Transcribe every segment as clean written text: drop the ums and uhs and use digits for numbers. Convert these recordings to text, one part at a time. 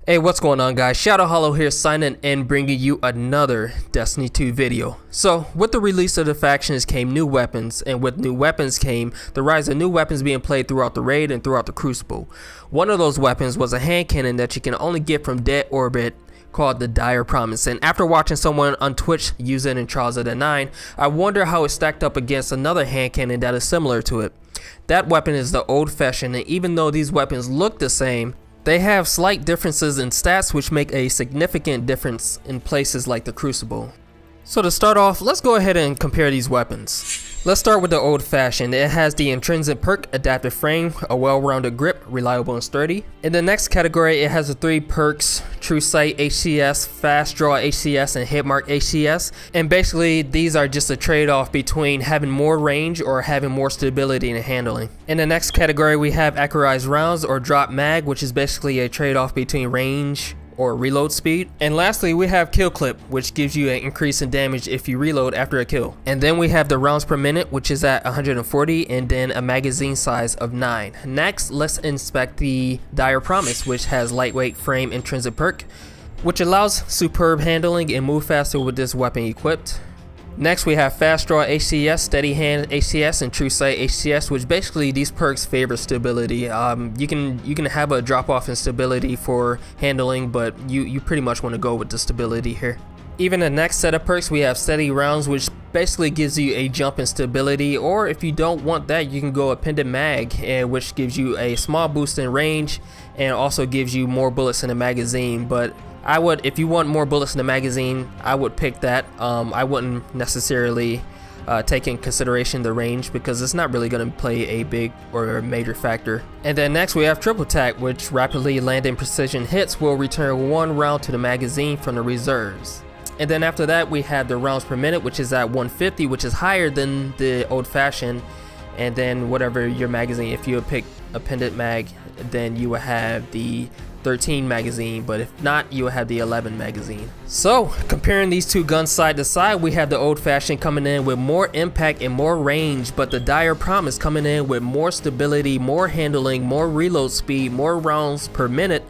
Hey, what's going on, guys? Shadow Hollow here, signing and bringing you another Destiny 2 video. So, with the release of the factions came new weapons, and with new weapons came the rise of new weapons being played throughout the raid and throughout the Crucible. One of those weapons was a hand cannon that you can only get from dead orbit called the Dire Promise, and after watching someone on Twitch use it in Trials of the 9, I wonder how it stacked up against another hand cannon that is similar to it. That weapon is the Old Fashioned, and even though these weapons look the same, they have slight differences in stats which make a significant difference in places like the Crucible. So to start off, let's go ahead and compare these weapons. Let's start with the Old Fashioned. It has the intrinsic perk, adaptive frame, a well-rounded grip, reliable and sturdy. In the next category, it has the 3 perks, True Sight HCS, Fast Draw HCS, and Hit Mark HCS. And basically, these are just a trade-off between having more range or having more stability in handling. In the next category, we have Accurized Rounds or Drop Mag, which is basically a trade-off between range or reload speed. And lastly, we have Kill Clip, which gives you an increase in damage if you reload after a kill. And then we have the rounds per minute, which is at 140, and then a magazine size of 9. Next, let's inspect the Dire Promise, which has lightweight frame intrinsic perk, which allows superb handling and move faster with this weapon equipped. Next, we have Fast Draw HCS, Steady Hand HCS, and True Sight HCS, which basically these perks favor stability. You can have a drop off in stability for handling, but you pretty much want to go with the stability here. Even the next set of perks, we have Steady Rounds, which basically gives you a jump in stability, or if you don't want that, you can go Appended Mag, which gives you a small boost in range and also gives you more bullets in the magazine. But I would, if you want more bullets in the magazine, I would pick that. I wouldn't necessarily take in consideration the range because it's not really going to play a big or a major factor. And then next we have Triple Tack, which rapidly landing precision hits will return 1 round to the magazine from the reserves. And then after that we have the rounds per minute, which is at 150, which is higher than the Old Fashioned. And then whatever your magazine, if you pick Appended Mag, then you will have the 13 magazine, but if not, you will have the 11 magazine. So comparing these two guns side to side, we have the Old Fashioned coming in with more impact and more range, but the Dire Promise coming in with more stability, more handling, more reload speed, more rounds per minute,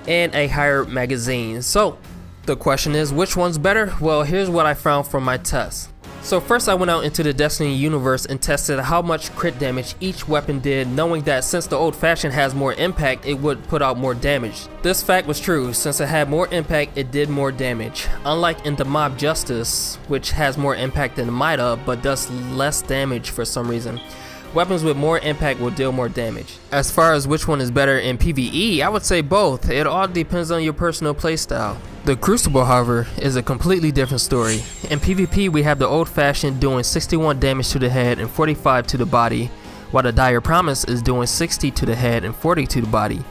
and a higher magazine. So the question is, which one's better? Well, here's what I found from my tests. So first I went out into the Destiny universe and tested how much crit damage each weapon did, knowing that since the Old Fashioned has more impact, it would put out more damage. This fact was true. Since it had more impact, it did more damage. Unlike in the Mob Justice, which has more impact than the Mida, but does less damage for some reason. Weapons with more impact will deal more damage. As far as which one is better in PvE, I would say both. It all depends on your personal playstyle. The Crucible, however, is a completely different story. In PvP, we have the Old Fashioned doing 61 damage to the head and 45 to the body, while the Dire Promise is doing 60 to the head and 40 to the body.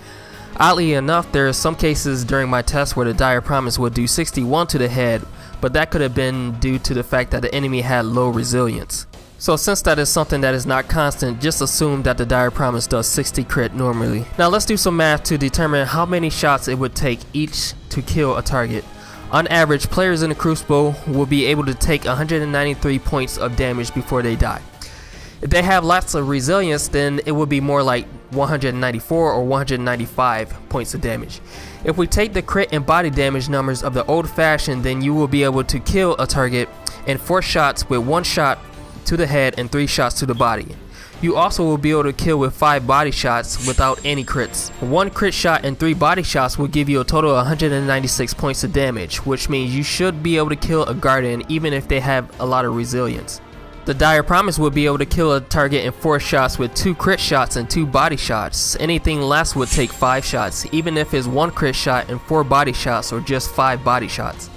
Oddly enough, there are some cases during my test where the Dire Promise would do 61 to the head, but that could have been due to the fact that the enemy had low resilience. So since that is something that is not constant, just assume that the Dire Promise does 60 crit normally. Now let's do some math to determine how many shots it would take each to kill a target. On average, players in the Crucible will be able to take 193 points of damage before they die. If they have lots of resilience, then it would be more like 194 or 195 points of damage. If we take the crit and body damage numbers of the Old Fashioned, then you will be able to kill a target in 4 shots with 1 shot to the head and 3 shots to the body. You also will be able to kill with 5 body shots without any crits. 1 crit shot and 3 body shots will give you a total of 196 points of damage, which means you should be able to kill a Guardian even if they have a lot of resilience. The Dire Promise will be able to kill a target in 4 shots with 2 crit shots and 2 body shots. Anything less would take 5 shots, even if it's 1 crit shot and 4 body shots or just 5 body shots.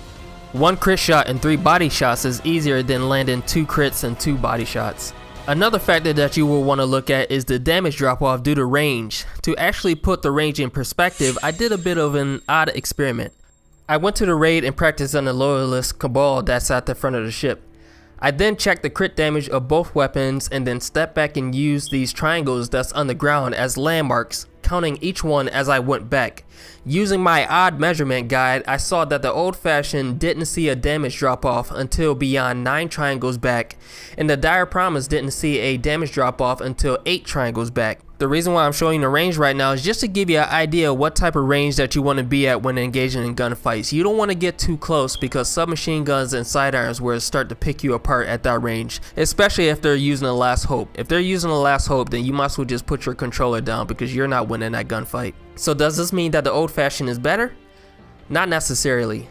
1 crit shot and 3 body shots is easier than landing 2 crits and 2 body shots. Another factor that you will want to look at is the damage drop off due to range. To actually put the range in perspective, I did a bit of an odd experiment. I went to the raid and practiced on the Loyalist Cabal that's at the front of the ship. I then checked the crit damage of both weapons and then stepped back and used these triangles that's on the ground as landmarks, counting each one as I went back. Using my odd measurement guide, I saw that the Old Fashioned didn't see a damage drop off until beyond 9 triangles back, and the Dire Promise didn't see a damage drop off until 8 triangles back. The reason why I'm showing the range right now is just to give you an idea of what type of range that you want to be at when engaging in gunfights. You don't want to get too close because submachine guns and sidearms will start to pick you apart at that range, especially if they're using a last hope. If they're using a last hope, then you might as well just put your controller down because you're not winning that gunfight. So does this mean that the old-fashioned is better? Not necessarily.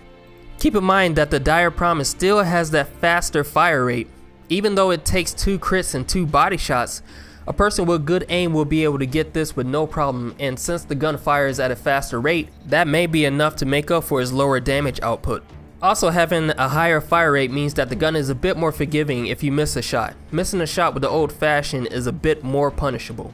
Keep in mind that the dire promise still has that faster fire rate. Even though it takes 2 crits and 2 body shots, a person with good aim will be able to get this with no problem, and since the gun fires at a faster rate, that may be enough to make up for his lower damage output. Also, having a higher fire rate means that the gun is a bit more forgiving if you miss a shot. Missing a shot with the old-fashioned is a bit more punishable.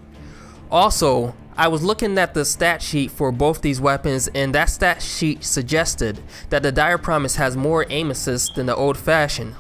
Also, I was looking at the stat sheet for both these weapons, and that stat sheet suggested that the dire promise has more aim assist than the old-fashioned,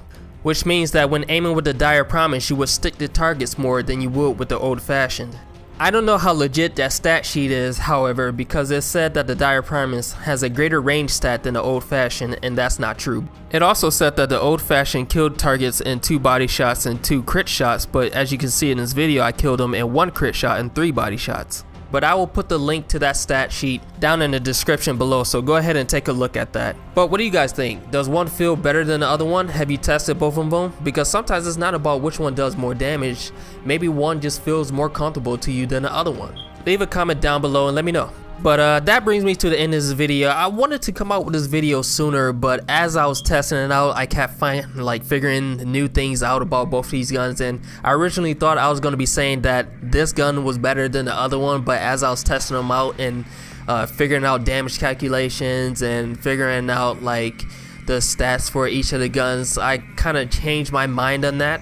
which means that when aiming with the dire promise you would stick to targets more than you would with the old-fashioned. I don't know how legit that stat sheet is, however, because it said that the dire promise has a greater range stat than the old-fashioned, and that's not true. It also said that the old-fashioned killed targets in 2 body shots and 2 crit shots, but as you can see in this video, I killed them in 1 crit shot and 3 body shots. But I will put the link to that stat sheet down in the description below, so go ahead and take a look at that. But what do you guys think? Does one feel better than the other one? Have you tested both of them? Because sometimes it's not about which one does more damage. Maybe one just feels more comfortable to you than the other one. Leave a comment down below and let me know. But that brings me to the end of this video. I wanted to come out with this video sooner, but as I was testing it out, I kept figuring new things out about both these guns, and I originally thought I was going to be saying that this gun was better than the other one, but as I was testing them out and figuring out damage calculations and figuring out like the stats for each of the guns, I kind of changed my mind on that.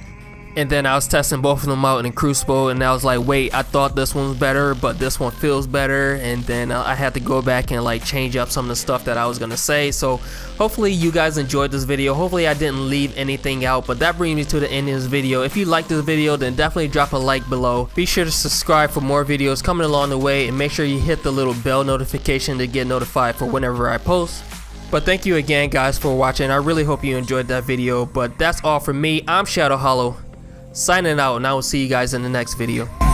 And then I was testing both of them out in Crucible, and I was like, wait, I thought this one was better, but this one feels better. And then I had to go back and like change up some of the stuff that I was gonna say. So hopefully you guys enjoyed this video. Hopefully I didn't leave anything out, but that brings me to the end of this video. If you liked this video, then definitely drop a like below. Be sure to subscribe for more videos coming along the way, and make sure you hit the little bell notification to get notified for whenever I post. But thank you again guys for watching. I really hope you enjoyed that video, but that's all from me. I'm Shadow Hollow, signing out, and I will see you guys in the next video.